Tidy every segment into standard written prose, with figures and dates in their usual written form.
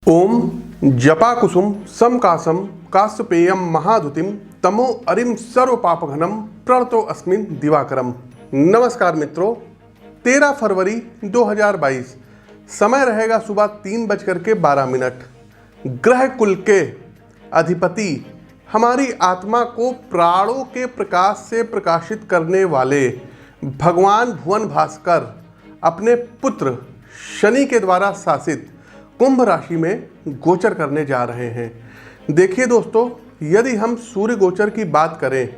ओम जपाकुसुम समकासम काश्यपेयम महाधुतिम तमो अरिम सर्व पापघनम प्रणतो अस्मिन दिवाकरम। नमस्कार मित्रों, 13 फरवरी 2022 समय रहेगा सुबह 3:12। ग्रह कुल के अधिपति हमारी आत्मा को प्राणों के प्रकाश से प्रकाशित करने वाले भगवान भुवन भास्कर अपने पुत्र शनि के द्वारा शासित कुंभ राशि में गोचर करने जा रहे हैं। देखिए दोस्तों, यदि हम सूर्य गोचर की बात करें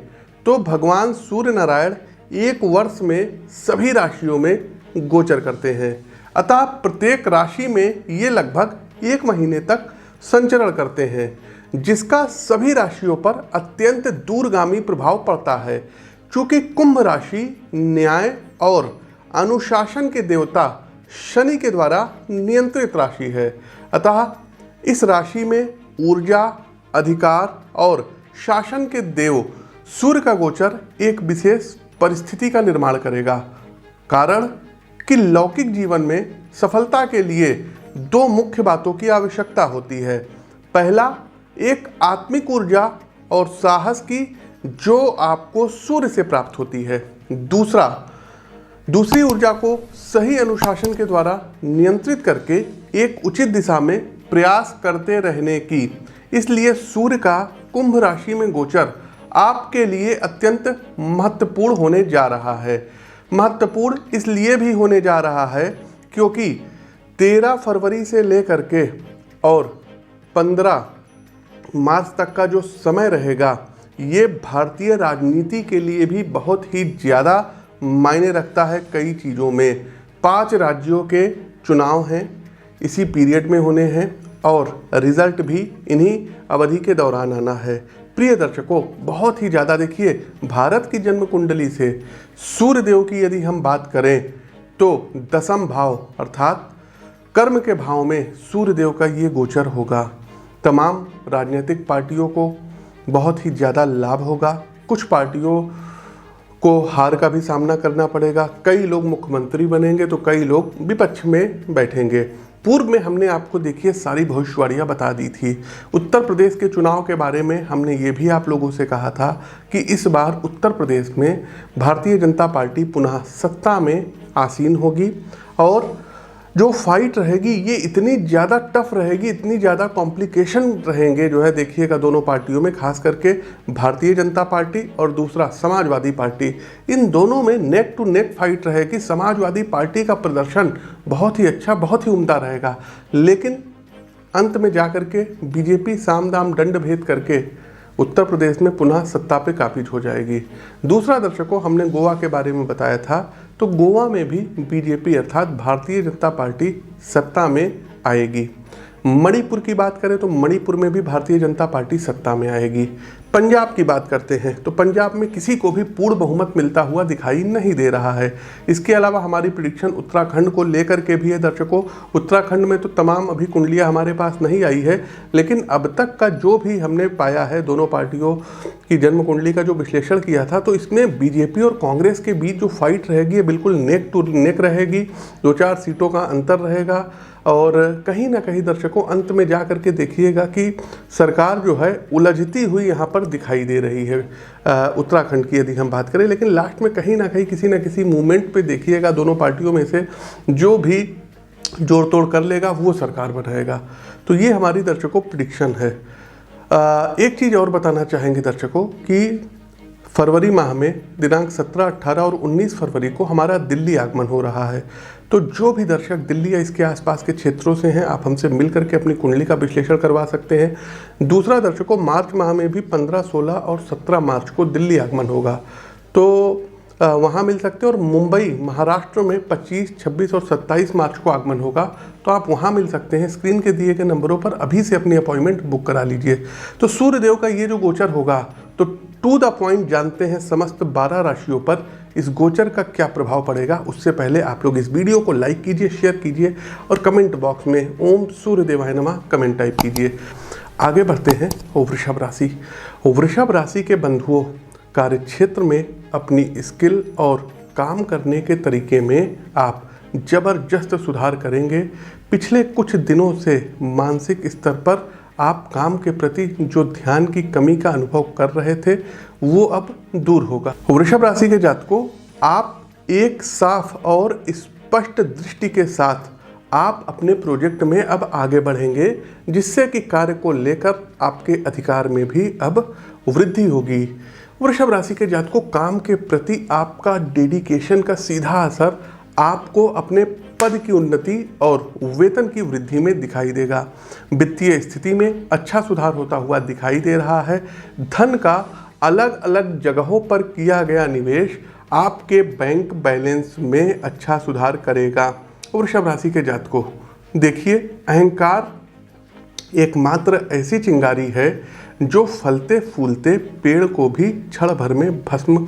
तो भगवान सूर्य नारायण एक वर्ष में सभी राशियों में गोचर करते हैं, अतः प्रत्येक राशि में ये लगभग 1 महीने तक संचरण करते हैं, जिसका सभी राशियों पर अत्यंत दूरगामी प्रभाव पड़ता है। चूँकि कुंभ राशि न्याय और अनुशासन के देवता शनि के द्वारा नियंत्रित राशि है, अतः इस राशि में ऊर्जा, अधिकार और शासन के देव सूर्य का गोचर एक विशेष परिस्थिति का निर्माण करेगा। कारण कि लौकिक जीवन में सफलता के लिए 2 मुख्य बातों की आवश्यकता होती है। पहला, एक आत्मिक ऊर्जा और साहस की जो आपको सूर्य से प्राप्त होती है। दूसरी ऊर्जा को सही अनुशासन के द्वारा नियंत्रित करके एक उचित दिशा में प्रयास करते रहने की। इसलिए सूर्य का कुंभ राशि में गोचर आपके लिए अत्यंत महत्वपूर्ण होने जा रहा है। महत्वपूर्ण इसलिए भी होने जा रहा है क्योंकि 13 फरवरी से लेकर के और 15 मार्च तक का जो समय रहेगा, ये भारतीय राजनीति के लिए भी बहुत ही ज़्यादा मायने रखता है। कई चीज़ों में 5 राज्यों के चुनाव हैं, इसी पीरियड में होने हैं और रिजल्ट भी इन्हीं अवधि के दौरान आना है। प्रिय दर्शकों, बहुत ही ज़्यादा देखिए, भारत की जन्म कुंडली से सूर्यदेव की यदि हम बात करें तो 10वें भाव अर्थात कर्म के भाव में सूर्यदेव का ये गोचर होगा। तमाम राजनीतिक पार्टियों को बहुत ही ज़्यादा लाभ होगा। कुछ पार्टियों को हार का भी सामना करना पड़ेगा। कई लोग मुख्यमंत्री बनेंगे तो कई लोग विपक्ष में बैठेंगे। पूर्व में हमने आपको देखिए सारी भविष्यवाणियाँ बता दी थी। उत्तर प्रदेश के चुनाव के बारे में हमने ये भी आप लोगों से कहा था कि इस बार उत्तर प्रदेश में भारतीय जनता पार्टी पुनः सत्ता में आसीन होगी और जो फाइट रहेगी ये इतनी ज़्यादा टफ रहेगी, इतनी ज़्यादा कॉम्प्लिकेशन रहेंगे जो है देखिएगा दोनों पार्टियों में, खास करके भारतीय जनता पार्टी और दूसरा समाजवादी पार्टी। इन दोनों में नेक टू नेक फाइट रहेगी। समाजवादी पार्टी का प्रदर्शन बहुत ही अच्छा, बहुत ही उम्दा रहेगा, लेकिन अंत में जा कर के बीजेपी साम दाम दंड भेद करके उत्तर प्रदेश में पुनः सत्ता पे काबिज हो जाएगी। दूसरा दर्शकों, हमने गोवा के बारे में बताया था, तो गोवा में भी बीजेपी अर्थात भारतीय जनता पार्टी सत्ता में आएगी। मणिपुर की बात करें तो मणिपुर में भी भारतीय जनता पार्टी सत्ता में आएगी। पंजाब की बात करते हैं तो पंजाब में किसी को भी पूर्ण बहुमत मिलता हुआ दिखाई नहीं दे रहा है। इसके अलावा हमारी प्रिडिक्शन उत्तराखंड को लेकर के भी है दर्शकों। उत्तराखंड में तो तमाम अभी कुंडलियां हमारे पास नहीं आई है, लेकिन अब तक का जो भी हमने पाया है, दोनों पार्टियों की जन्म कुंडली का जो विश्लेषण किया था, तो इसमें बीजेपी और कांग्रेस के बीच जो फाइट रहेगी ये बिल्कुल नेक टू नेक रहेगी। 2-4 सीटों का अंतर रहेगा और कहीं ना कहीं दर्शकों अंत में जा करके देखिएगा कि सरकार जो है उलझती हुई यहाँ पर दिखाई दे रही है उत्तराखंड की यदि हम बात करें। लेकिन लास्ट में कहीं ना कहीं किसी न किसी मूवमेंट पे देखिएगा दोनों पार्टियों में से जो भी जोड़ तोड़ कर लेगा वो सरकार बनाएगा। तो ये हमारी दर्शकों प्रेडिक्शन है। एक चीज़ और बताना चाहेंगे दर्शकों कि फरवरी माह में दिनांक 17, 18 और 19 फरवरी को हमारा दिल्ली आगमन हो रहा है। तो जो भी दर्शक दिल्ली या इसके आसपास के क्षेत्रों से हैं, आप हमसे मिल करके अपनी कुंडली का विश्लेषण करवा सकते हैं। दूसरा दर्शकों, मार्च माह में भी 15, 16 और 17 मार्च को दिल्ली आगमन होगा, तो वहाँ मिल सकते हैं। और मुंबई महाराष्ट्र में 25, 26 और 27 मार्च को आगमन होगा, तो आप वहाँ मिल सकते हैं। स्क्रीन के दिए गए नंबरों पर अभी से अपनी अपॉइंटमेंट बुक करा लीजिए। तो सूर्यदेव का ये जो गोचर होगा, तो टू द पॉइंट जानते हैं समस्त 12 राशियों पर इस गोचर का क्या प्रभाव पड़ेगा। उससे पहले आप लोग इस वीडियो को लाइक कीजिए, शेयर कीजिए और कमेंट बॉक्स में ओम सूर्यदेवाय नमः कमेंट टाइप कीजिए। आगे बढ़ते हैं वृषभ राशि। वृषभ राशि के बंधुओं, कार्यक्षेत्र में अपनी स्किल और काम करने के तरीके में आप जबरदस्त सुधार करेंगे। पिछले कुछ दिनों से मानसिक स्तर पर आप काम के प्रति जो ध्यान की कमी का अनुभव कर रहे थे वो अब दूर होगा। वृषभ राशि के जातकों, आप एक साफ और स्पष्ट दृष्टि के साथ आप अपने प्रोजेक्ट में अब आगे बढ़ेंगे, जिससे कि कार्य को लेकर आपके अधिकार में भी अब वृद्धि होगी। वृषभ राशि के जातकों, काम के प्रति आपका डेडिकेशन का सीधा असर आपको अपने पद की उन्नति और वेतन की वृद्धि में दिखाई देगा। वित्तीय स्थिति में अच्छा सुधार होता हुआ दिखाई दे रहा है। धन का अलग अलग जगहों पर किया गया निवेश आपके बैंक बैलेंस में अच्छा सुधार करेगा। वृषभ राशि के जातकों, देखिए, अहंकार एकमात्र ऐसी चिंगारी है जो फलते फूलते पेड़ को भी क्षण भर में भस्म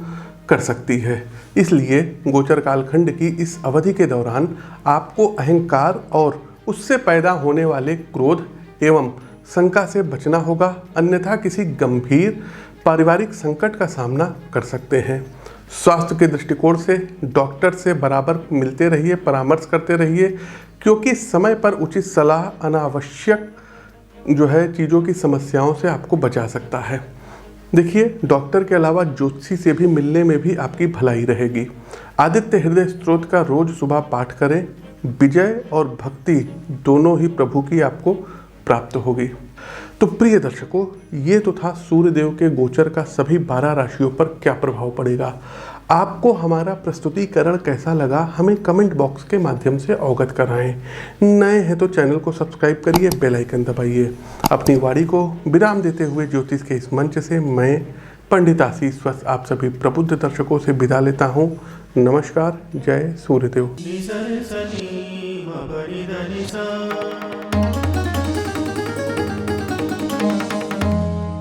कर सकती है। इसलिए गोचर कालखंड की इस अवधि के दौरान आपको अहंकार और उससे पैदा होने वाले क्रोध एवं शंका से बचना होगा, अन्यथा किसी गंभीर पारिवारिक संकट का सामना कर सकते हैं। स्वास्थ्य के दृष्टिकोण से डॉक्टर से बराबर मिलते रहिए, परामर्श करते रहिए, क्योंकि समय पर उचित सलाह अनावश्यक चीज़ों की समस्याओं से आपको बचा सकता है। देखिए, डॉक्टर के अलावा ज्योतिषी से भी मिलने में भी आपकी भलाई रहेगी। आदित्य हृदय स्तोत्र का रोज सुबह पाठ करें। विजय और भक्ति दोनों ही प्रभु की आपको प्राप्त होगी। तो प्रिय दर्शकों, ये तो था सूर्यदेव के गोचर का सभी 12 राशियों पर क्या प्रभाव पड़ेगा। आपको हमारा प्रस्तुतिकरण कैसा लगा, हमें कमेंट बॉक्स के माध्यम से अवगत कराएं। नए हैं तो चैनल को सब्सक्राइब करिए, बेल आइकन दबाइए। अपनी वाणी को विराम देते हुए ज्योतिष के इस मंच से मैं पंडित आशीष वत्स आप सभी प्रबुद्ध दर्शकों से विदा लेता हूँ। नमस्कार, जय सूर्यदेव।